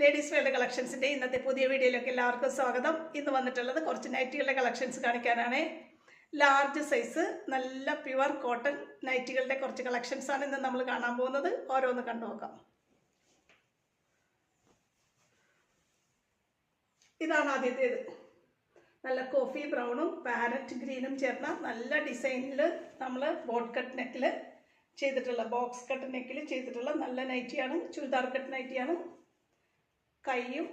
Ladies വെയറുടെ കളക്ഷൻസിൻ്റെ ഇന്നത്തെ പുതിയ വീഡിയോയിലേക്ക് എല്ലാവർക്കും സ്വാഗതം. ഇന്ന് വന്നിട്ടുള്ളത് കുറച്ച് നൈറ്റികളുടെ കളക്ഷൻസ് കാണിക്കാനാണ്. ലാർജ് സൈസ് നല്ല പ്യുവർ കോട്ടൺ നൈറ്റികളുടെ കുറച്ച് കളക്ഷൻസ് ആണ് ഇന്ന് നമ്മൾ കാണാൻ പോകുന്നത്. ഓരോന്ന് കണ്ടു നോക്കാം. ഇതാണ് ആദ്യത്തേത്. നല്ല കോഫി ബ്രൗണും പാരറ്റ് ഗ്രീനും ചേർന്ന നല്ല ഡിസൈനിൽ നമ്മൾ ബോട്ട് കട്ട് നെക്കിൽ ചെയ്തിട്ടുള്ള ബോക്സ് കട്ട് നെക്കിൽ ചെയ്തിട്ടുള്ള നല്ല നൈറ്റിയാണ്. ചുരിദാർ കട്ട് നൈറ്റിയാണ്. കൈയും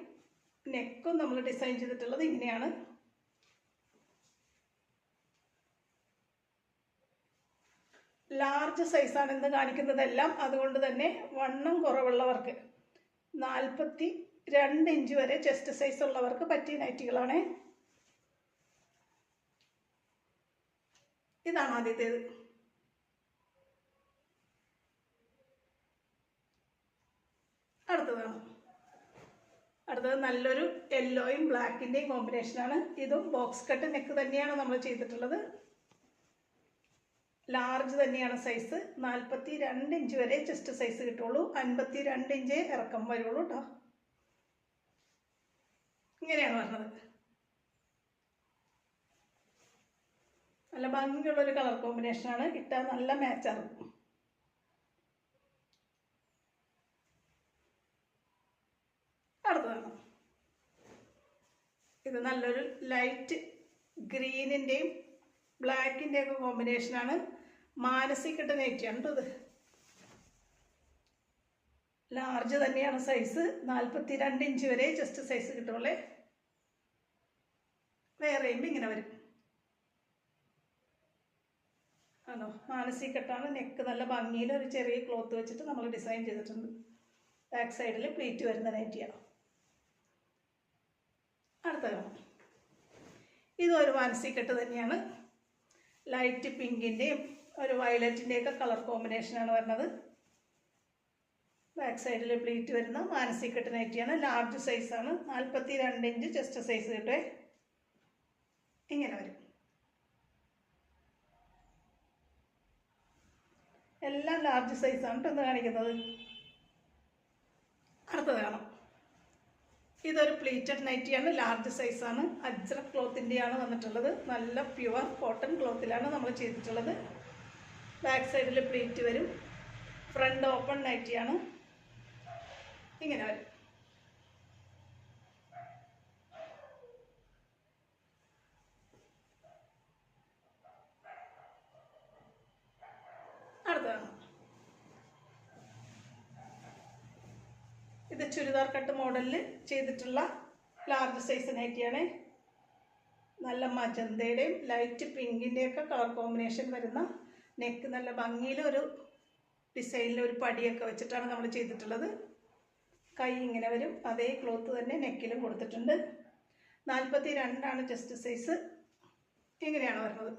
നെക്കും നമ്മൾ ഡിസൈൻ ചെയ്തിട്ടുള്ളത് ഇങ്ങനെയാണ്. ലാർജ് സൈസാണ് ഇന്ന് കാണിക്കുന്നതെല്ലാം. അതുകൊണ്ട് തന്നെ വണ്ണം കുറവുള്ളവർക്ക് 42 ഇഞ്ച് വരെ ചെസ്റ്റ് സൈസ് ഉള്ളവർക്ക് പറ്റിയ നൈറ്റികളാണ്. ഇതാണ് ആദ്യത്തേത്. അടുത്തത് നല്ലൊരു യെല്ലോയും ബ്ലാക്കിൻ്റെയും കോമ്പിനേഷനാണ്. ഇതും ബോക്സ് കട്ട് നെക്ക് തന്നെയാണ് നമ്മൾ ചെയ്തിട്ടുള്ളത്. ലാർജ് തന്നെയാണ് സൈസ്. 42 ഇഞ്ച് വരെ ചെസ്റ്റ് സൈസ് കിട്ടുള്ളൂ. 52 ഇഞ്ച് ഇറക്കം വരുള്ളൂ കേട്ടോ. ഇങ്ങനെയാണ് പറഞ്ഞത്. നല്ല ഭംഗിയുള്ളൊരു കളർ കോമ്പിനേഷനാണ്. ഇട്ടാൽ നല്ല മാച്ചാണ്. അടുത്തതാണ് ഇത്. നല്ലൊരു ലൈറ്റ് ഗ്രീനിൻ്റെയും ബ്ലാക്കിൻ്റെയും ഒക്കെ കോമ്പിനേഷനാണ്. മാനസികട്ട നൈറ്റിയാണ് കേട്ടോ ഇത്. ലാർജ് തന്നെയാണ് സൈസ്. 42 ഇഞ്ച് വരെ ജസ്റ്റ് സൈസ് കിട്ടുള്ളേ. വേറെയും ഇങ്ങനെ വരും. ആണോ, മാനസികട്ടാണ്. നെക്ക് നല്ല ഭംഗിയിൽ ഒരു ചെറിയ ക്ലോത്ത് വെച്ചിട്ട് നമ്മൾ ഡിസൈൻ ചെയ്തിട്ടുണ്ട്. ബാക്ക് സൈഡിൽ പ്ലീറ്റ് വരുന്ന നൈറ്റിയാണ്. അടുത്തതാണ് ഇതൊരു മാനസികട്ട് തന്നെയാണ്. ലൈറ്റ് പിങ്കിൻ്റെയും ഒരു വയലറ്റിൻ്റെയൊക്കെ കളർ കോമ്പിനേഷനാണ് വരുന്നത്. ബാക്ക് സൈഡിൽ പ്ലീറ്റ് വരുന്ന മാനസികട്ട് നൈറ്റിയാണ്. ലാർജ് സൈസാണ്. 42 ഇഞ്ച് ചെസ്റ്റ് സൈസ് കിട്ടേ. ഇങ്ങനെ വരും. എല്ലാം ലാർജ് സൈസാണ് കേട്ടോ ഇന്ന് കാണിക്കുന്നത്. അടുത്തത് കാണാം. ഇതൊരു പ്ലീറ്റഡ് നൈറ്റിയാണ്. ലാർജ് സൈസാണ്. അജ്രക് ക്ലോത്തിൻ്റെയാണ് വന്നിട്ടുള്ളത്. നല്ല പ്യുവർ കോട്ടൺ ക്ലോത്തിലാണ് നമ്മൾ ചെയ്തിട്ടുള്ളത്. ബാക്ക് സൈഡിൽ പ്ലീറ്റ് വരും. ഫ്രണ്ട് ഓപ്പൺ നൈറ്റിയാണ്. ഇങ്ങനെ വരും. അടുത്തതാണ് ഇത്. ചുരിദാർ കട്ട് മോഡലിൽ ചെയ്തിട്ടുള്ള ലാർജ് സൈസ് നൈറ്റിയാണ്. നല്ല മജന്തയുടെയും ലൈറ്റ് പിങ്കിൻ്റെയൊക്കെ കളർ കോമ്പിനേഷൻ വരുന്ന നെക്ക് നല്ല ഭംഗിയിൽ ഒരു ഡിസൈനിൽ ഒരു പടിയൊക്കെ വെച്ചിട്ടാണ് നമ്മൾ ചെയ്തിട്ടുള്ളത്. കൈ ഇങ്ങനെ വരും. അതേ ക്ലോത്ത് തന്നെ നെക്കിലും കൊടുത്തിട്ടുണ്ട്. 42 ചെസ്റ്റ് സൈസ്. ഇങ്ങനെയാണ് വരുന്നത്.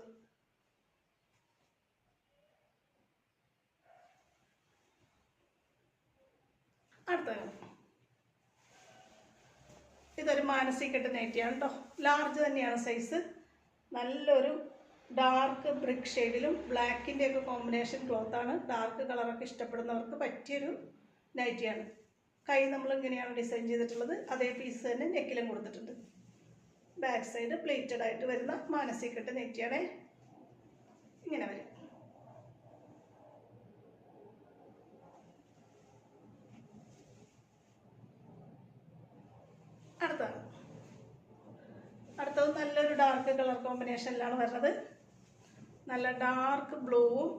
അടുത്തത് ഇതൊരു മാനസികട്ട് നൈറ്റിയാണ് കേട്ടോ. ലാർജ് തന്നെയാണ് സൈസ്. നല്ലൊരു ഡാർക്ക് ബ്രിക്ക് ഷെയ്ഡിലും ബ്ലാക്കിൻ്റെയൊക്കെ കോമ്പിനേഷൻ ക്ലോത്താണ്. ഡാർക്ക് കളറൊക്കെ ഇഷ്ടപ്പെടുന്നവർക്ക് പറ്റിയൊരു നൈറ്റിയാണ്. കൈ നമ്മൾ ഇങ്ങനെയാണ് ഡിസൈൻ ചെയ്തിട്ടുള്ളത്. അതേ പീസ് തന്നെ നെക്കിലും കൊടുത്തിട്ടുണ്ട്. ബാക്ക് സൈഡ് പ്ലേറ്റഡ് ആയിട്ട് വരുന്ന മാനസികട്ട് നൈറ്റിയാണ്. ഇങ്ങനെ വരും. അടുത്തത് നല്ലൊരു ഡാർക്ക് കളർ കോമ്പിനേഷനിലാണ് വരുന്നത്. നല്ല ഡാർക്ക് ബ്ലൂവും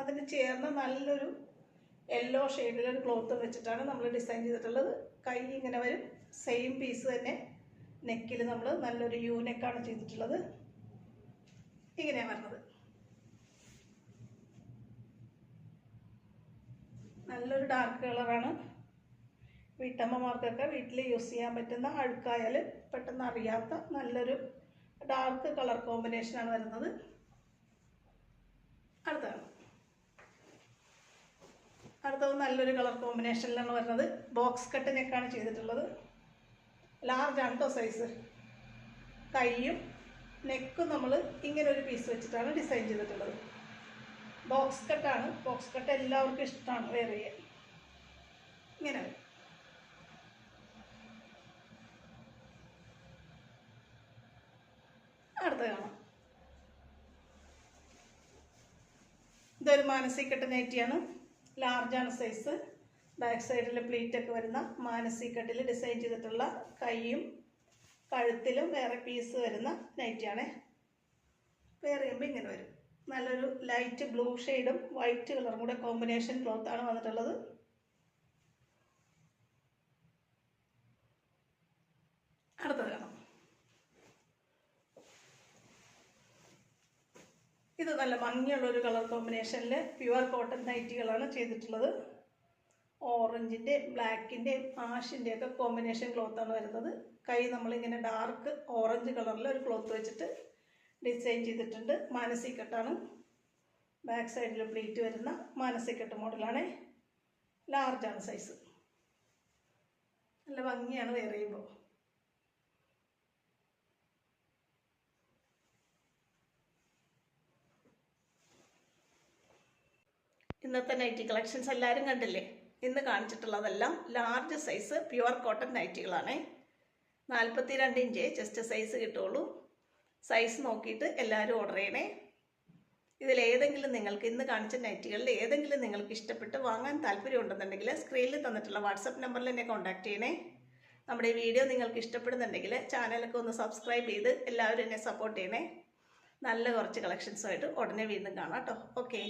അതിന് ചേർന്ന് നല്ലൊരു യെല്ലോ ഷെയ്ഡിലൊരു ക്ലോത്ത് വെച്ചിട്ടാണ് നമ്മൾ ഡിസൈൻ ചെയ്തിട്ടുള്ളത്. കൈ ഇങ്ങനെ വരും. സെയിം പീസ് തന്നെ നെക്കിൽ നമ്മൾ നല്ലൊരു യു നെക്കാണ് ചെയ്തിട്ടുള്ളത്. ഇങ്ങനെയാണ് വരുന്നത്. നല്ലൊരു ഡാർക്ക് കളറാണ്. വീട്ടമ്മമാർക്കൊക്കെ വീട്ടിൽ യൂസ് ചെയ്യാൻ പറ്റുന്ന, അഴുക്കായാൽ പെട്ടെന്ന് അറിയാത്ത നല്ലൊരു ഡാർക്ക് കളർ കോമ്പിനേഷനാണ് വരുന്നത്. അടുത്തത് നല്ലൊരു കളർ കോമ്പിനേഷനിലാണ് വരുന്നത്. ബോക്സ് കട്ട് നെക്കാണ് ചെയ്തിട്ടുള്ളത്. ലാർജ് ആണ് കേട്ടോ സൈസ്. കൈയും നെക്കും നമ്മൾ ഇങ്ങനെ ഒരു പീസ് വെച്ചിട്ടാണ് ഡിസൈൻ ചെയ്തിട്ടുള്ളത്. ബോക്സ് കട്ടാണ്. ബോക്സ് കട്ട് എല്ലാവർക്കും ഇഷ്ടമാണ് വെയർ ചെയ്യാൻ. ഇങ്ങനെ ഇതൊരു മാനസികട്ട് നൈറ്റിയാണ്. ലാർജാണ് സൈസ്. ബാക്ക് സൈഡിൽ പ്ലീറ്റൊക്കെ വരുന്ന മാനസികട്ടിൽ ഡിസൈൻ ചെയ്തിട്ടുള്ള കൈയും കഴുത്തിലും വേറെ പീസ് വരുന്ന നൈറ്റിയാണേ. വേറെ ചെയ്യുമ്പോൾ ഇങ്ങനെ വരും. നല്ലൊരു ലൈറ്റ് ബ്ലൂ ഷെയ്ഡും വൈറ്റ് കളറും കൂടെ കോമ്പിനേഷൻ ക്ലോത്താണ് വന്നിട്ടുള്ളത്. അടുത്തത് കാണാം. ഇത് നല്ല ഭംഗിയുള്ളൊരു കളർ കോമ്പിനേഷനിൽ പ്യുവർ കോട്ടൺ നൈറ്റികളാണ് ചെയ്തിട്ടുള്ളത്. ഓറഞ്ചിൻ്റെ ബ്ലാക്കിൻ്റെ ആഷിൻ്റെ ഒക്കെ കോമ്പിനേഷൻ ക്ലോത്താണ് വരുന്നത്. കൈ നമ്മളിങ്ങനെ ഡാർക്ക് ഓറഞ്ച് കളറിൽ ഒരു ക്ലോത്ത് വെച്ചിട്ട് ഡിസൈൻ ചെയ്തിട്ടുണ്ട്. മാനസികട്ടാണ്. ബാക്ക് സൈഡിൽ പ്ലീറ്റ് വരുന്ന മാനസികട്ട് മോഡലാണ്. ലാർജാണ് സൈസ്. നല്ല ഭംഗിയാണ് വെയർ ചെയ്യുമ്പോൾ. ഇന്നത്തെ നൈറ്റി കളക്ഷൻസ് എല്ലാവരും കണ്ടില്ലേ? ഇന്ന് കാണിച്ചിട്ടുള്ളതെല്ലാം ലാർജ് സൈസ് പ്യുവർ കോട്ടൺ നൈറ്റികളാണ്. 42 ഇഞ്ച് ചെസ്റ്റ് സൈസ് കിട്ടുള്ളൂ. സൈസ് നോക്കിയിട്ട് എല്ലാവരും ഓർഡർ ചെയ്യണേ. ഇതിലേതെങ്കിലും നിങ്ങൾക്ക് ഇന്ന് കാണിച്ച നൈറ്റികളിൽ ഏതെങ്കിലും നിങ്ങൾക്ക് ഇഷ്ടപ്പെട്ട് വാങ്ങാൻ താല്പര്യമുണ്ടെന്നുണ്ടെങ്കിൽ സ്ക്രീനിൽ തന്നിട്ടുള്ള വാട്സപ്പ് നമ്പറിൽ എന്നെ കോൺടാക്ട് ചെയ്യണേ. നമ്മുടെ ഈ വീഡിയോ നിങ്ങൾക്ക് ഇഷ്ടപ്പെടുന്നുണ്ടെങ്കിൽ ചാനലൊക്കെ ഒന്ന് സബ്സ്ക്രൈബ് ചെയ്ത് എല്ലാവരും എന്നെ സപ്പോർട്ട് ചെയ്യണേ. നല്ല കുറച്ച് കളക്ഷൻസുമായിട്ട് ഉടനെ വീണ്ടും കാണാം കേട്ടോ. ഓക്കെ.